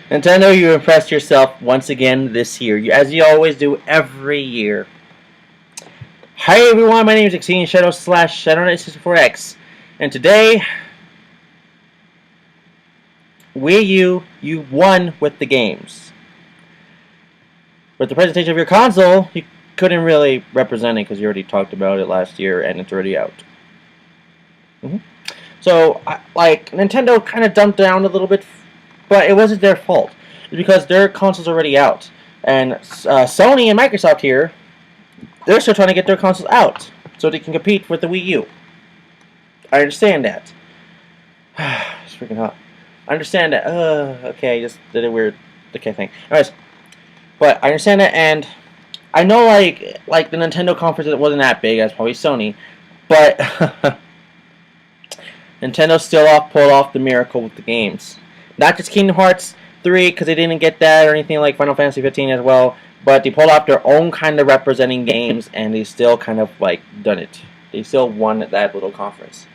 Nintendo, you impressed yourself once again this year, as you always do every year. Hi everyone, my name is Exceeding Shadow slash Shadow Knight 64X, and today, Wii U, you won with the games. With the presentation of your console, you couldn't really represent it because you already talked about it last year and it's already out. So, Nintendo kind of dumped down a little bit, but it wasn't their fault. It's because their console's already out. And Sony and Microsoft here, they're still trying to get their consoles out so they can compete with the Wii U. I understand that. It's freaking hot. I understand that. Okay, just did a weird thing. Anyways, but I understand that, and I know like the Nintendo conference wasn't that big as probably Sony, but Nintendo still pulled off the miracle with the games. Not just Kingdom Hearts 3 because they didn't get that or anything like Final Fantasy 15 as well, but they pulled off their own kind of representing games and they still kind of done it. They still won that little conference.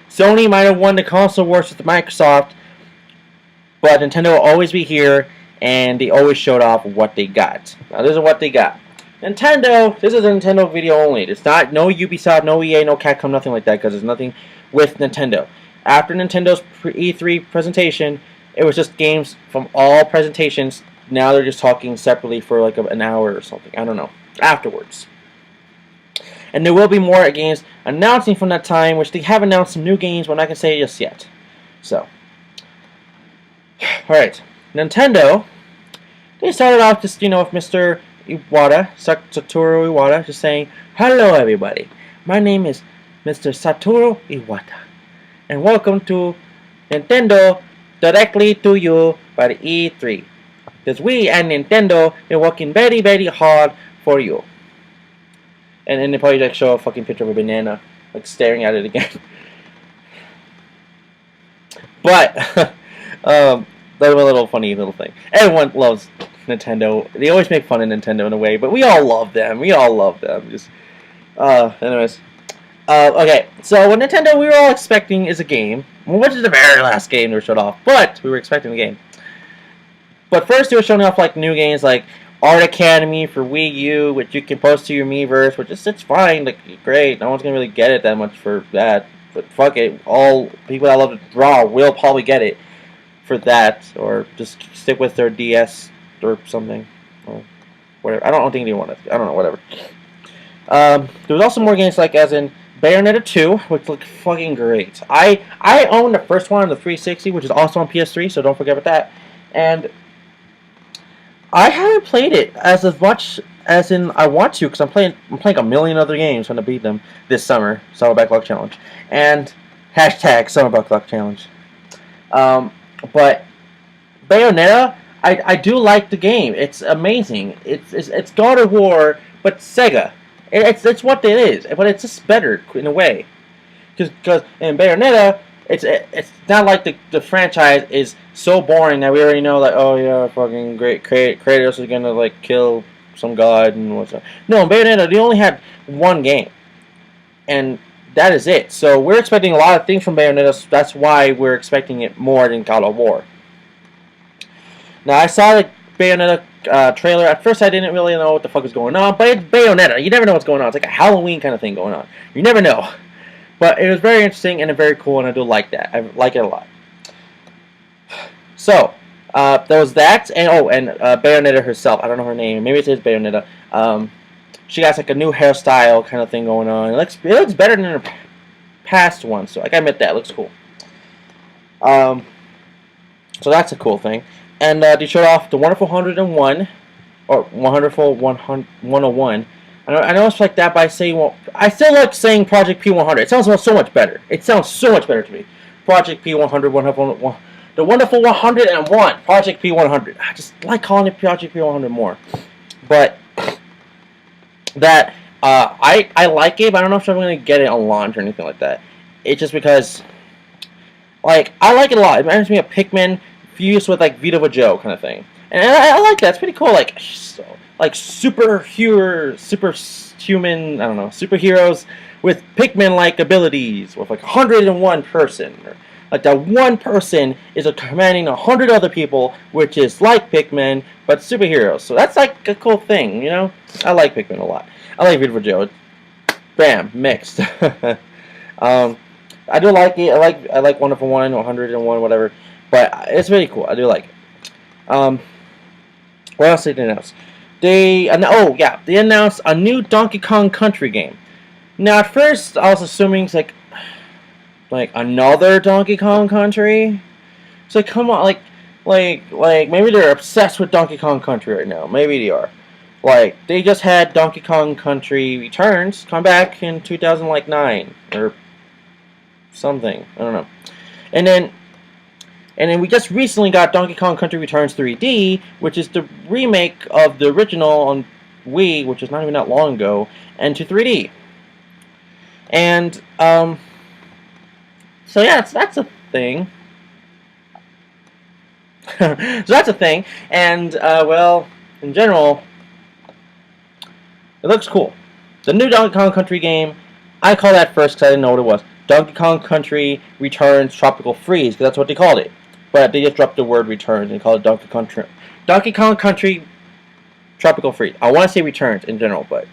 Sony might have won the console wars with Microsoft, but Nintendo will always be here and they always showed off what they got. Now this is what they got. Nintendo, this is a Nintendo video only. It's not no Ubisoft, no EA, no Capcom, nothing like that because there's nothing with Nintendo. After Nintendo's E3 presentation, it was just games from all presentations. Now they're just talking separately for like an hour or something. I don't know. Afterwards. And there will be more games announcing from that time, which they have announced some new games, but I'm not going to say just yet. So. Alright. Nintendo, they started off just, with Mr. Iwata, Satoru Iwata, just saying, "Hello everybody, my name is Mr. Satoru Iwata, and welcome to Nintendo directly to you by the E3. Because we and Nintendo are working very, very hard for you." And then they probably show a fucking picture of a banana, staring at it again. But, that was a little funny little thing. Everyone loves Nintendo. They always make fun of Nintendo in a way, but we all love them. Just, anyways. Okay, so what Nintendo we were all expecting is a game, which is the very last game they were showed off, but we were expecting the game. But first they were showing off new games like Art Academy for Wii U, which you can post to your Miiverse, which is it's fine, great. No one's gonna really get it that much for that, but fuck it, all people that love to draw will probably get it for that, or just stick with their DS or something, or whatever. I don't think they want it. I don't know, whatever. There was also more games as in Bayonetta 2, which looked fucking great. I own the first one on the 360, which is also on PS3, so don't forget about that. And I haven't played it as much as in I want to, because I'm playing a million other games trying to beat them this summer. Summer Backlog Challenge. And hashtag Summer Backlog Challenge. But Bayonetta, I do like the game. It's amazing. It's God of War, but Sega. It's what it is, but it's just better in a way. Because in Bayonetta, it's not like the franchise is so boring that we already know oh yeah, fucking great Kratos is gonna kill some god and what's that. No, in Bayonetta they only had one game, and that is it. So we're expecting a lot of things from Bayonetta. So that's why we're expecting it more than God of War. Now I saw the Bayonetta trailer. At first I didn't really know what the fuck was going on, but it's Bayonetta. You never know what's going on. It's like a Halloween kind of thing going on. You never know. But it was very interesting and very cool, and I do like that. I like it a lot. So, there was that, and Bayonetta herself. I don't know her name. Maybe it is Bayonetta. She got a new hairstyle kind of thing going on. It looks better than her past one, so I gotta admit that. It looks cool. So that's a cool thing. And they showed off the Wonderful 101, or Wonderful 101. I know it's like that, but I still like saying Project P100. It sounds so much better. It sounds so much better to me. Project P100, the Wonderful 101, Project P100. I just like calling it Project P100 more. But that I like it, but I don't know if I'm gonna get it on launch or anything like that. It's just because I like it a lot. It reminds me of Pikmin fused with Vita with Joe kind of thing, and I like that. It's pretty cool. Superhuman, I don't know, superheroes with Pikmin-like abilities with 101 person, or Like that one person is commanding 100 other people, which is like Pikmin, but superheroes. So that's like a cool thing, you know? I like Pikmin a lot. I like Beautiful Joe. Bam, mixed. I do like it. I like Wonderful 1, 101, whatever. But it's really cool. I do like it. What else did they announce? They announced a new Donkey Kong Country game. Now, at first, I was assuming it's like another Donkey Kong Country. It's like, come on, like maybe they're obsessed with Donkey Kong Country right now. Maybe they are. Like they just had Donkey Kong Country Returns come back in 2009 or something. I don't know. And then we just recently got Donkey Kong Country Returns 3D, which is the remake of the original on Wii, which is not even that long ago, and to 3D. And so yeah, that's a thing. So that's a thing, and well, in general, it looks cool. The new Donkey Kong Country game, I call that first because I didn't know what it was. Donkey Kong Country Returns Tropical Freeze, because that's what they called it. But they just dropped the word Returns and called it Donkey Kong Country Tropical Freeze. I want to say Returns in general, but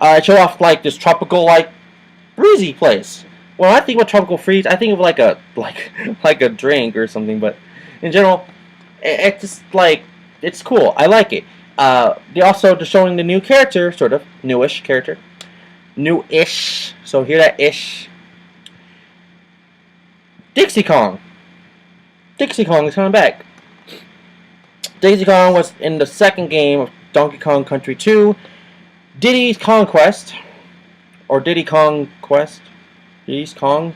it showed off like this tropical, like breezy place. When I think about Tropical Freeze, I think of like a like a drink or something. But in general, it's just like it's cool. I like it. They also just showing the new character, sort of newish character, new-ish. So hear that ish. Dixie Kong. Dixie Kong is coming back. Dixie Kong was in the second game of Donkey Kong Country 2, Diddy's Conquest, or Diddy Kong Quest. Diddy's Kong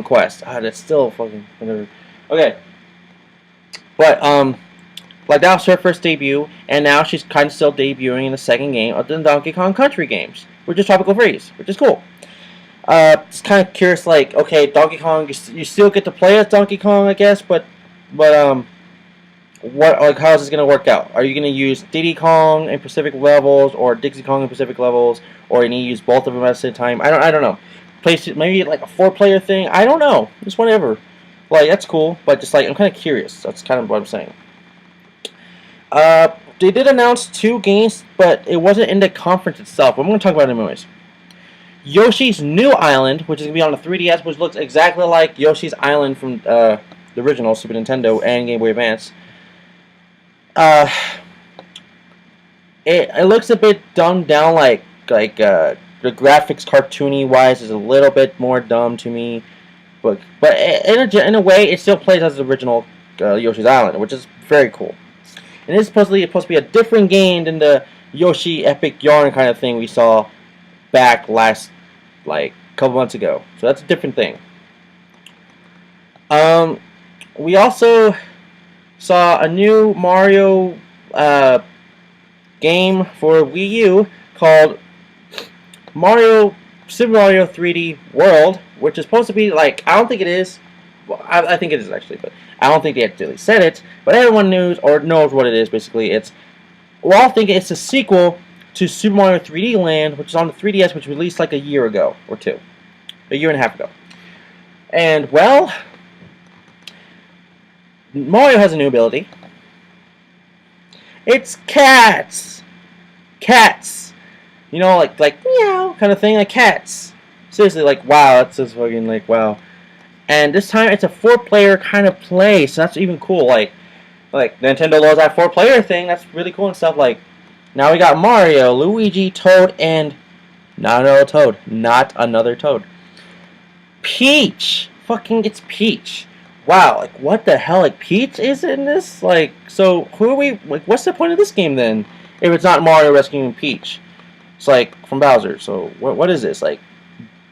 Quest. Ah, that's still fucking whatever. Okay. But like that was her first debut, and now she's kind of still debuting in the second game of the Donkey Kong Country games, which is Tropical Freeze, which is cool. Just kind of curious, like, okay, Donkey Kong, you still get to play as Donkey Kong, I guess, but what, like, how is this gonna work out? Are you gonna use Diddy Kong in Pacific levels, or Dixie Kong in Pacific levels, or you need to use both of them at the same time? I don't know. Maybe like a 4-player thing. I don't know. Just whatever. Like that's cool, but just like I'm kind of curious. That's kind of what I'm saying. They did announce 2 games, but it wasn't in the conference itself. I'm going to talk about it anyways. Yoshi's New Island, which is going to be on the 3DS, which looks exactly like Yoshi's Island from the original Super Nintendo and Game Boy Advance. It looks a bit dumbed down, like the graphics cartoony wise is a little bit more dumb to me, but in a way it still plays as the original Yoshi's Island, which is very cool. And it's supposed to be a different game than the Yoshi Epic Yarn kind of thing we saw back last, like, couple months ago. So that's a different thing. We also saw a new Mario game for Wii U called Super Mario 3D World, which is supposed to be like, I don't think it is. Well, I think it is actually, but I don't think they actually said it. But everyone knows what it is. Basically, we're all thinking it's a sequel to Super Mario 3D Land, which is on the 3DS, which was released like a year ago or two, a year and a half ago. And well, Mario has a new ability. It's cats. Cats. You know, like meow kind of thing, like cats. Seriously, like wow, that's just fucking like wow. And this time it's a 4-player kind of play, so that's even cool. Like Nintendo loves that 4-player thing. That's really cool and stuff. Like now we got Mario, Luigi, Toad, and not another Toad. Peach. Fucking it's Peach. Wow, like what the hell? Like Peach is in this? Like so who are we? Like what's the point of this game then? If it's not Mario rescuing Peach, it's like from Bowser. So what is this? Like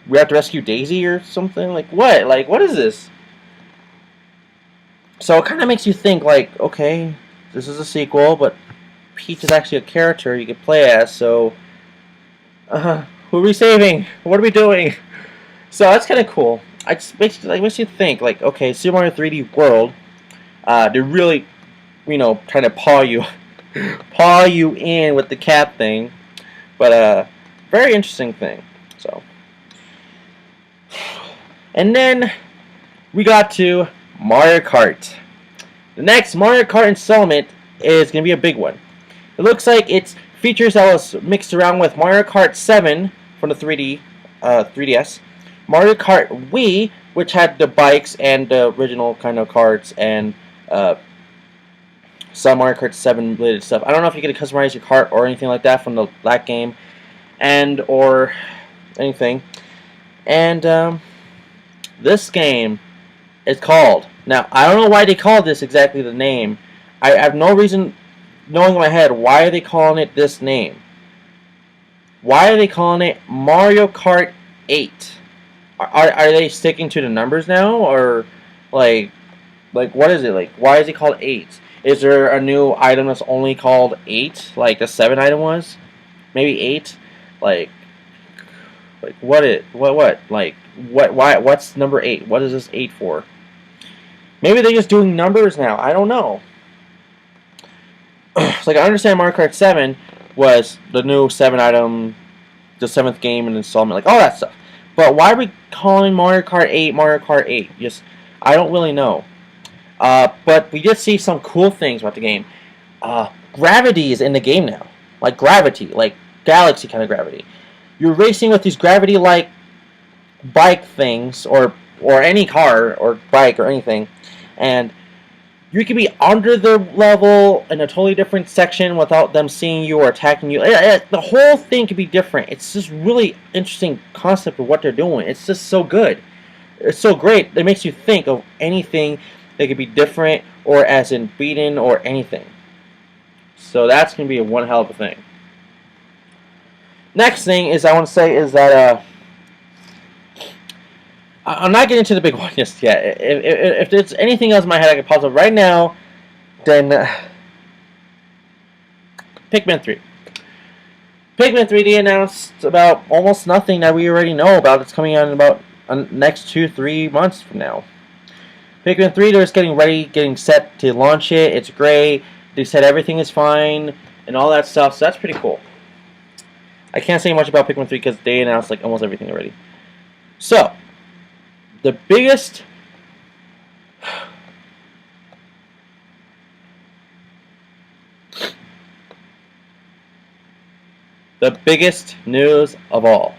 we have to rescue Daisy or something? Like what? Like what is this? So it kind of makes you think like, okay, this is a sequel, but Peach is actually a character you could play as. So who are we saving? What are we doing? So that's kind of cool. I just makes you think like, okay, Super Mario 3D World, they're really, trying to paw you in with the cat thing, but very interesting thing. So, and then we got to Mario Kart. The next Mario Kart installment is going to be a big one. It looks like it's features that was mixed around with Mario Kart 7 from the 3DS, Mario Kart Wii, which had the bikes and the original kind of karts, and some Mario Kart 7 related stuff. I don't know if you get to customize your kart or anything like that from that game, and or anything. And this game is called. Now I don't know why they called this exactly the name. I have no reason knowing in my head why are they calling it this name. Why are they calling it Mario Kart 8? Are they sticking to the numbers now, or like what is it like? Why is it called 8? Is there a new item that's only called 8, like the 7 item was? Maybe 8? Like what's number 8? What is this 8 for? Maybe they're just doing numbers now. I don't know. It's like I understand Mario Kart 7 was the new 7 item, the 7th game and installment, like all that stuff. But why are we calling Mario Kart 8 Mario Kart 8? Just I don't really know. But we did see some cool things about the game. Gravity is in the game now. Like gravity, like galaxy kind of gravity. You're racing with these gravity-like bike things, or any car or bike or anything, and you can be under the level in a totally different section without them seeing you or attacking you. The whole thing could be different. It's just really interesting concept of what they're doing. It's just so good. It's so great. It makes you think of anything that could be different, or as in beaten or anything. So that's going to be a one hell of a thing. Next thing is I want to say is that I'm not getting to the big one just yet. If there's anything else in my head I can pause up right now, then Pikmin 3. Pikmin 3D announced about almost nothing that we already know about. It's coming out in about next 2-3 months from now. Pikmin 3, they're just getting set to launch it. It's great. They said everything is fine and all that stuff, so that's pretty cool. I can't say much about Pikmin 3 because they announced like almost everything already. So, the biggest news of all.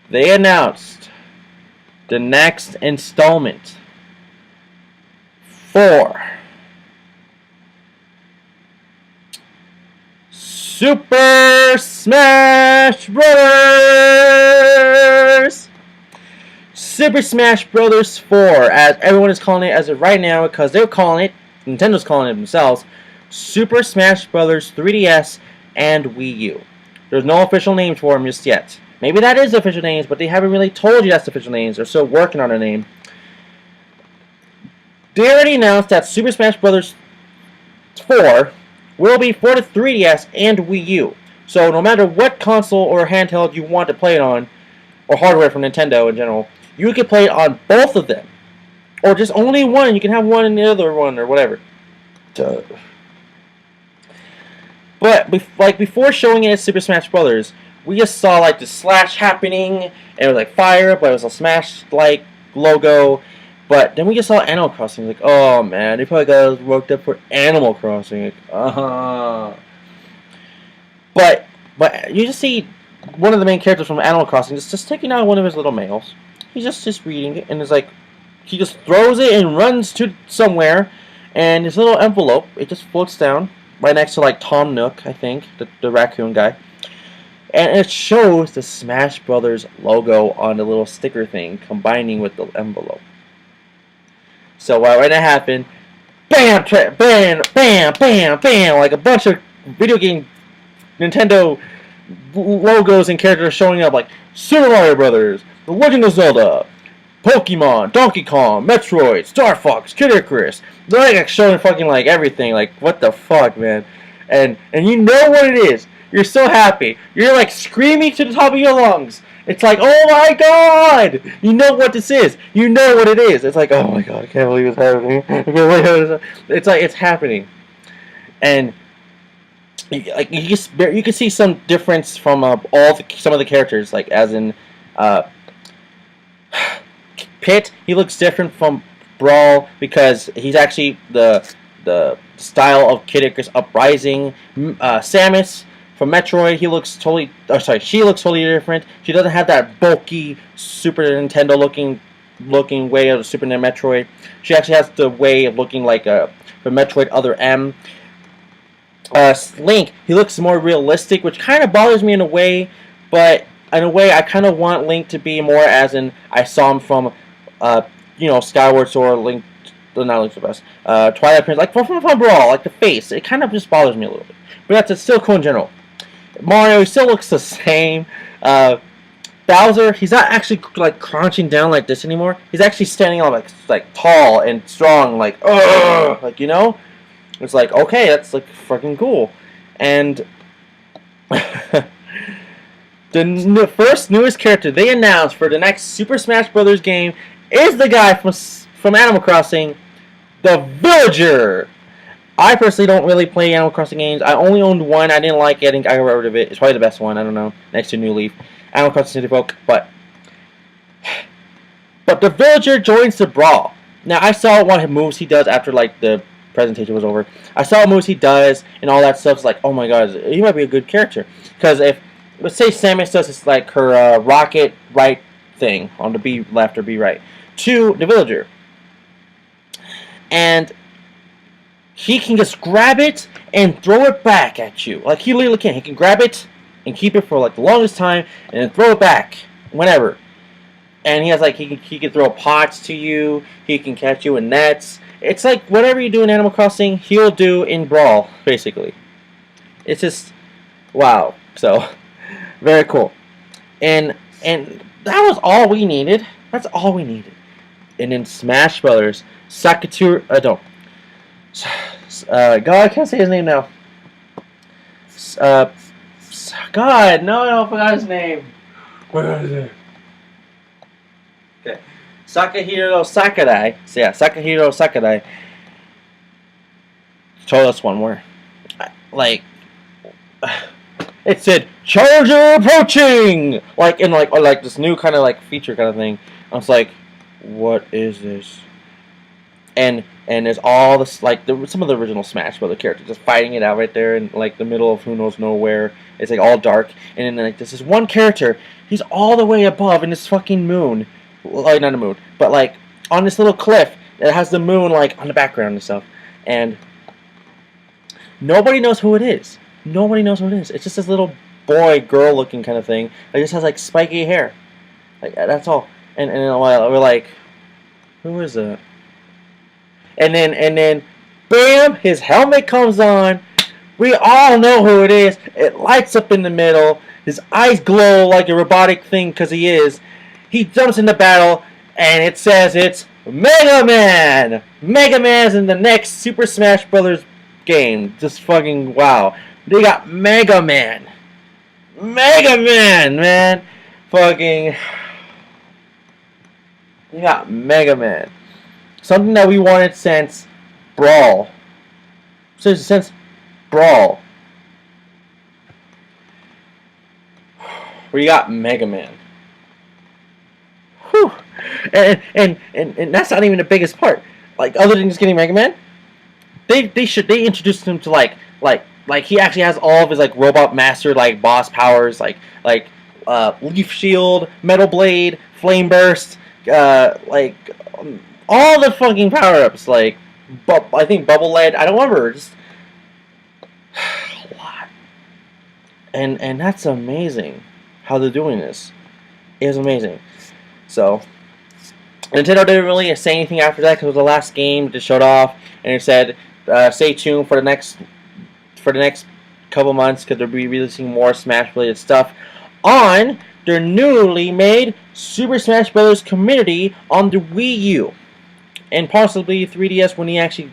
They announced the next installment for Super Smash Bros. Super Smash Bros. 4, as everyone is calling it as of right now, because they're calling it, Nintendo's calling it themselves, Super Smash Bros. 3DS and Wii U. There's no official names for them just yet. Maybe that is the official names, but they haven't really told you that's the official names. They're still working on a name. They already announced that Super Smash Bros. 4 will be for the 3DS and Wii U. So no matter what console or handheld you want to play it on, or hardware from Nintendo in general, you can play it on both of them. Or just only one. You can have one and the other one, or whatever. But before showing it at Super Smash Bros., we just saw like the slash happening, and it was like fire, but it was a Smash-like logo. But then we just saw Animal Crossing. Like, oh man, they probably got us worked up for Animal Crossing. Like, But you just see one of the main characters from Animal Crossing just taking out one of his little mails. He's just reading it, and it's like he just throws it and runs to somewhere, and his little envelope, it just floats down right next to like Tom Nook, I think, the raccoon guy. And it shows the Smash Brothers logo on the little sticker thing, combining with the envelope. So when that happened, bam, bam, bam, bam, bam, like a bunch of video game Nintendo logos and characters showing up, like Super Mario Brothers, The Legend of Zelda, Pokemon, Donkey Kong, Metroid, Star Fox, Kid Icarus. They're like showing fucking like everything. Like, what the fuck, man? And you know what it is. You're so happy. You're like screaming to the top of your lungs. It's like, oh my god! You know what this is. You know what it is. It's like, oh my god, I can't believe it's happening. I can't believe it's. It's like it's happening, and like you can see some difference from some of the characters, like as in Pit, he looks different from Brawl because he's actually the style of Kid Icarus Uprising. Samus from Metroid, he looks totally. Oh, sorry, she looks totally different. She doesn't have that bulky Super Nintendo looking way of Super Metroid. She actually has the way of looking like the Metroid Other M. Link, he looks more realistic, which kind of bothers me in a way, but in a way I kind of want Link to be more as in I saw him from, Skyward Sword, Link, not Link to the Past, Twilight Princess, like from Brawl, like the face. It kind of just bothers me a little bit, but that's still cool in general. Mario, he still looks the same. Bowser, he's not actually like crouching down like this anymore. He's actually standing up like tall and strong, like It's like, okay, that's like fucking cool. And the first newest character they announced for the next Super Smash Bros. Game is the guy from Animal Crossing, the Villager. I personally don't really play Animal Crossing games. I only owned one. I didn't like it. I got rid of it. It's probably the best one. I don't know. Next to New Leaf. Animal Crossing City Folk. But the Villager joins the Brawl. Now, I saw what moves he does after, like, the presentation was over. I saw what moves he does and all that stuff. It's like, oh my god, he might be a good character. Because if, let's say Samus does this, like, her rocket right thing on the B left or B right to the Villager. And he can just grab it and throw it back at you. Like, he literally can. He can grab it and keep it for, like, the longest time and then throw it back whenever. And he has, like, he can throw pots to you. He can catch you in nets. It's like whatever you do in Animal Crossing, he'll do in Brawl, basically. It's just, wow. So, very cool. And that was all we needed. That's all we needed. And in Smash Brothers, Sakatura, God, I can't say his name now. God, no, I forgot his name. Where is it? Okay. Sakahiro Sakurai. So yeah, Sakahiro Sakurai told us one more. Like, it said, Charger approaching! Like, in like this new kind of like feature kind of thing. I was like, what is this? And there's all this, like, some of the original Smash Bros. Characters just fighting it out right there in, like, the middle of who knows nowhere. It's, like, all dark. And then, like, there's this one character, he's all the way above in this fucking moon. Like, not a moon, but, like, on this little cliff that has the moon, like, on the background and stuff. And nobody knows who it is. Nobody knows who it is. It's just this little boy, girl-looking kind of thing that just has, like, spiky hair. Like, that's all. And in a while, we're like, who is that? And then, bam, his helmet comes on. We all know who it is. It lights up in the middle. His eyes glow like a robotic thing because he is. He jumps into battle, and it says it's Mega Man! Mega Man's in the next Super Smash Bros. Game. Just fucking wow. They got Mega Man. Mega Man, man. Fucking. You got Mega Man. Something that we wanted since Brawl. Since Brawl. We got Mega Man. Whew. And that's not even the biggest part. Like, other than just getting Mega Man, they introduced him to like he actually has all of his like Robot Master like boss powers like Leaf Shield, Metal Blade, Flame Burst, all the fucking power-ups, like, I think Bubble Lead, I don't remember, just a lot. And that's amazing, how they're doing this. It was amazing. So, Nintendo didn't really say anything after that, because it was the last game to show it off, and it said, stay tuned for the next couple months, because they'll be releasing more Smash-related stuff on their newly made Super Smash Bros. Community on the Wii U. And possibly 3DS when he actually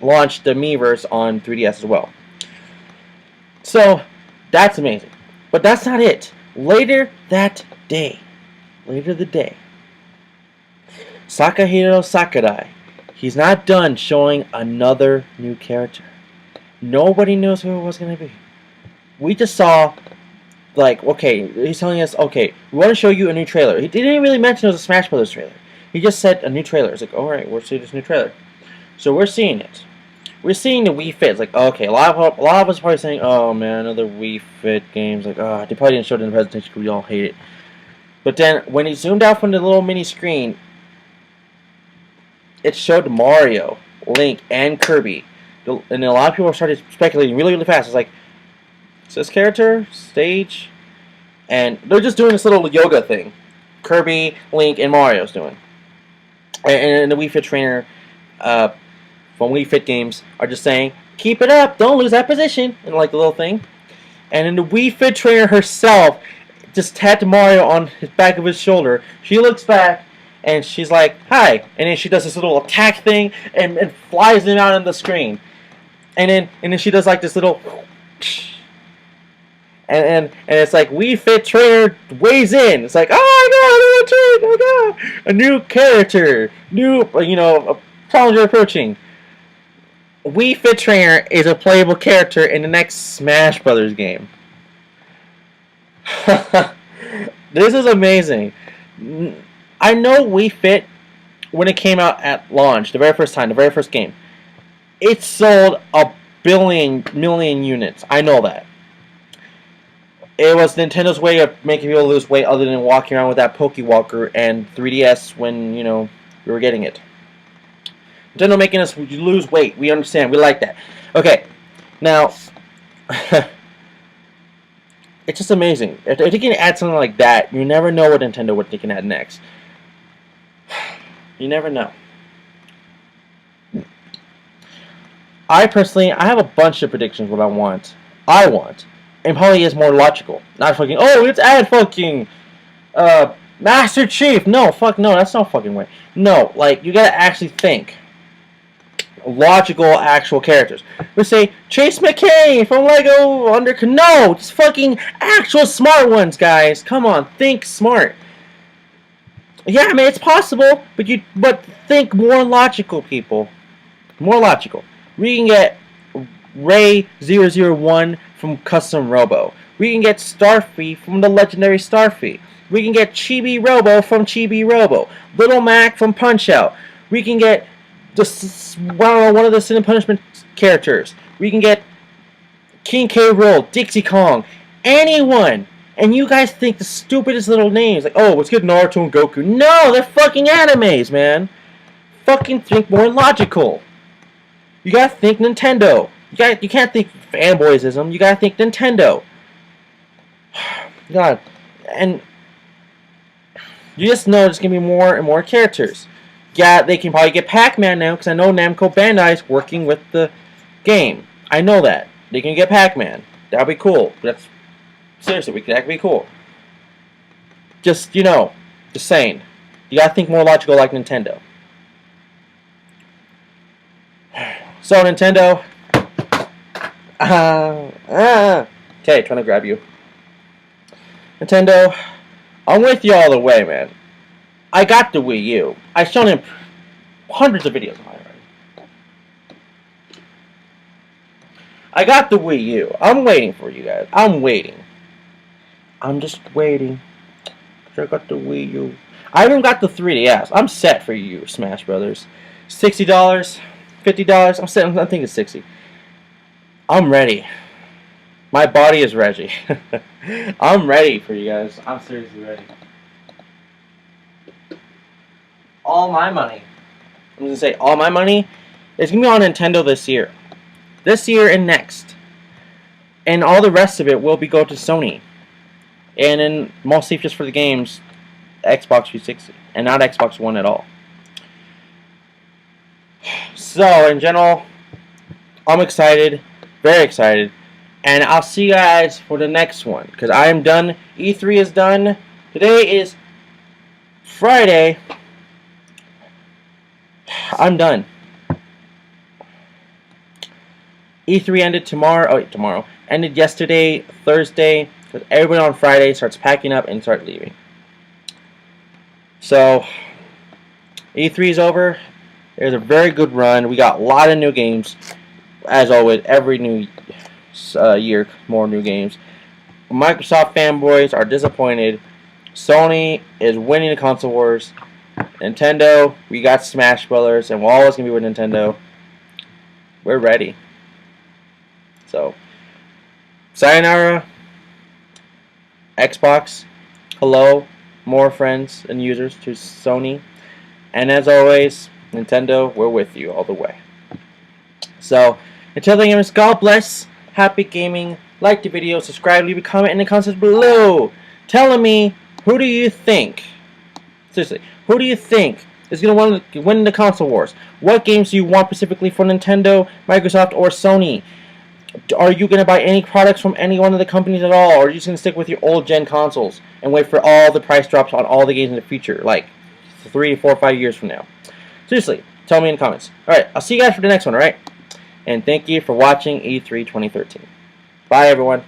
launched the Miiverse on 3DS as well. So, that's amazing. But that's not it. Later the day, Sakahiro Sakurai, he's not done showing another new character. Nobody knows who it was going to be. We just saw, like, okay, he's telling us, okay, we want to show you a new trailer. He didn't really mention it was a Smash Bros. Trailer. He just said a new trailer. It's like, all right, we're seeing this new trailer. So we're seeing it. We're seeing the Wii Fit. It's like, okay, a lot of us are probably saying, oh man, another Wii Fit games. Like, oh, they probably didn't show it in the presentation because we all hate it. But then when he zoomed out from the little mini screen, it showed Mario, Link, and Kirby. And a lot of people started speculating really, really fast. It's like, is this character? Stage? And they're just doing this little yoga thing. Kirby, Link, and Mario's doing. And the Wii Fit trainer from Wii Fit Games are just saying, keep it up, don't lose that position, and like the little thing. And then the Wii Fit trainer herself just tapped Mario on his back of his shoulder. She looks back, and she's like, hi. And then she does this little attack thing, and flies him out on the screen. And then she does like this little... And it's like Wii Fit trainer weighs in. It's like, oh my god, a new character, a challenger approaching. Wii Fit trainer is a playable character in the next Smash Brothers game. This is amazing. I know Wii Fit, when it came out at launch, the very first time, the very first game, it sold a million units. I know that. It was Nintendo's way of making people lose weight other than walking around with that Pokewalker and 3DS when, we were getting it. Nintendo making us lose weight. We understand. We like that. Okay. Now, it's just amazing. If they can add something like that, you never know what Nintendo would think can add next. You never know. I have a bunch of predictions what I want. And probably is more logical. Not fucking, oh, let's add fucking Master Chief. No, that's no fucking way. No, like, you gotta actually think. Logical, actual characters. We say, Chase McCain from Lego No, just fucking actual smart ones, guys. Come on, think smart. Yeah, I mean, it's possible, but think more logical, people. More logical. We can get Ray001 from Custom Robo. We can get Starfy from the legendary Starfy. We can get Chibi Robo from Chibi Robo. Little Mac from Punch Out. We can get one of the Sin and Punishment characters. We can get King K. Rool, Dixie Kong, anyone. And you guys think the stupidest little names, like, oh, let's get Naruto and Goku. No, they're fucking animes, man. Fucking think more logical. You gotta think Nintendo. You can't think fanboyism. You gotta think Nintendo. God, and you just know there's gonna be more and more characters. Yeah, they can probably get Pac-Man now because I know Namco Bandai is working with the game. I know that they can get Pac-Man. That'll be cool. That's seriously, that could be cool. Just just saying. You gotta think more logical like Nintendo. So Nintendo. Okay, trying to grab you. Nintendo, I'm with you all the way, man. I got the Wii U. I've shown him hundreds of videos on it already. I got the Wii U. I'm waiting for you guys. I'm waiting. I'm just waiting. I got the Wii U. I even got the 3DS. I'm set for you, Smash Brothers. $60, $50. I'm thinking 60. I'm ready. My body is ready. I'm ready for you guys. I'm seriously ready. All my money. I'm going to say all my money is going to be on Nintendo this year. This year and next. And all the rest of it will go to Sony. And then mostly just for the games, Xbox 360. And not Xbox One at all. So, in general, I'm excited. Very excited. And I'll see you guys for the next one. Because I am done. E3 is done. Today is Friday. I'm done. E3 ended tomorrow. Ended yesterday, Thursday. Because everybody on Friday starts packing up and start leaving. So, E3 is over. It was a very good run. We got a lot of new games. As always, every new year, more new games. Microsoft fanboys are disappointed. Sony is winning the console wars. Nintendo, we got Smash Brothers, and we're always gonna be with Nintendo. We're ready. So, sayonara, Xbox. Hello, more friends and users to Sony. And as always, Nintendo, we're with you all the way. So, until then, God bless. Happy gaming. Like the video, subscribe, leave a comment in the comments below telling me who do you think, seriously, who do you think is going to win the console wars? What games do you want specifically from Nintendo, Microsoft, or Sony? Are you going to buy any products from any one of the companies at all? Or are you just going to stick with your old gen consoles and wait for all the price drops on all the games in the future, like 3, 4, 5 years from now? Seriously, tell me in the comments. Alright, I'll see you guys for the next one, alright? And thank you for watching E3 2013. Bye, everyone.